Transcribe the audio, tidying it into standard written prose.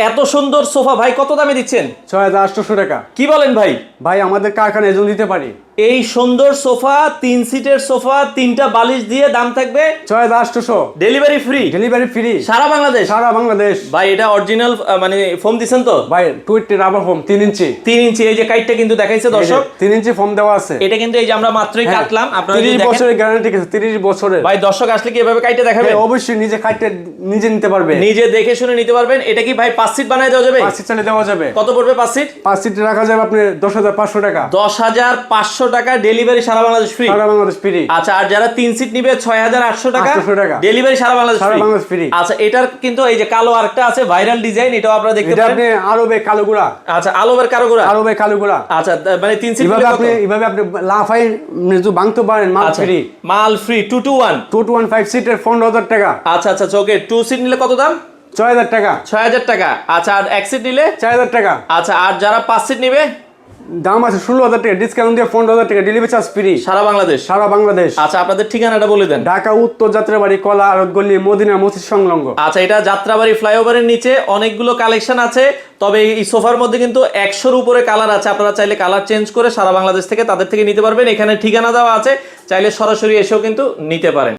এত সুন্দর সোফা ভাই কত দামে দিচ্ছেন? 6800 টাকা। কি বলেন ভাই? ভাই আমাদের কারখানায় এজন্য দিতে পারি। এই সুন্দর সোফা 3 সিটের সোফা 3টা বালিশ দিয়ে দাম থাকবে 6800। Delivery free. ডেলিভারি ফ্রি সারা বাংলাদেশ। সারা বাংলাদেশ। ভাই এটা অরিজিনাল মানে ফোম দিছেন তো? ভাই 20 রাবার ফোম 3 ইঞ্চি। 3 ইঞ্চি এই যে কাইটটা কিন্তু দেখাইছে দর্শক। 3 ইঞ্চি ফোম দেওয়া আছে। এটা কিন্তু এই যে আমরা মাত্রই কাটলাম। আপনারা যদি 30 দেখেন বছরের গ্যারান্টি আছে, 30 বছরের। ভাই দর্শক আসলে কি এভাবে কাইটে দেখাবে? অবশ্যই নিজে কাটতে নিজে নিতে পারবে। নিজে দেখে শুনে নিতে পারবেন। এটা কি ভাই 5 সিট বানায় দেওয়া যাবে? 5 সিট চালিয়ে দেওয়া যাবে। কত পড়বে 5 সিট? 5 সিট রাখা যাবে আপনি 10500 টাকা। 10500 টাকা ডেলিভারি সারা বাংলাদেশ ফ্রি। সারা বাংলাদেশ ফ্রি। আচ্ছা আর যারা 3 সিট নিবে 6800 টাকা 800 টাকা ডেলিভারি সারা বাংলাদেশ সারা বাংলাদেশ ফ্রি। আচ্ছা এটার কিন্তু এই যে কালো আরেকটা আছে ভাইরাল ডিজাইন, এটাও আপনারা দেখতে এটা পারেন। আপনি আরবে কালোগুড়া। আচ্ছা আলোবের কারোগুড়া। আরবে কালোগুড়া। আচ্ছা মানে 3 সিট এভাবে আপনি লাফাই যদি ভাঙতে পারেন মাল ফ্রি। মাল ফ্রি 2 to 1 2 to 1 5 সিটের 15000 টাকা। আচ্ছা আচ্ছা ওকে 2 সিট নিলে কত দাম? 6000 টাকা। 6000 টাকা। আচ্ছা আর 1 সিট নিলে 4000 টাকা। আচ্ছা আর যারা 5 সিট নিবে দাম আছে 16000 টাকা, ডিসকাউন্ট দিয়ে 15000 টাকা, ডেলিভারি চার্জ ফ্রি সারা বাংলাদেশ। সারা বাংলাদেশ। আচ্ছা আপনাদের ঠিকানাটা বলে দেন। ঢাকা উত্তর যাত্রাবাড়ি কলা আড়ত গলি মদিনা মসজিদ সংলগ্ন। আচ্ছা এটা যাত্রাবাড়ি ফ্লাইওভারের নিচে অনেকগুলো কালেকশন আছে, তবে এই সোফার মধ্যে কিন্তু 100-র উপরে কালার আছে। আপনারা চাইলে কালার চেঞ্জ করে সারা বাংলাদেশ থেকে তাদের থেকে নিতে পারবেন। এখানে ঠিকানা দেওয়া আছে, চাইলে সরাসরি এসেও কিন্তু নিতে পারেন।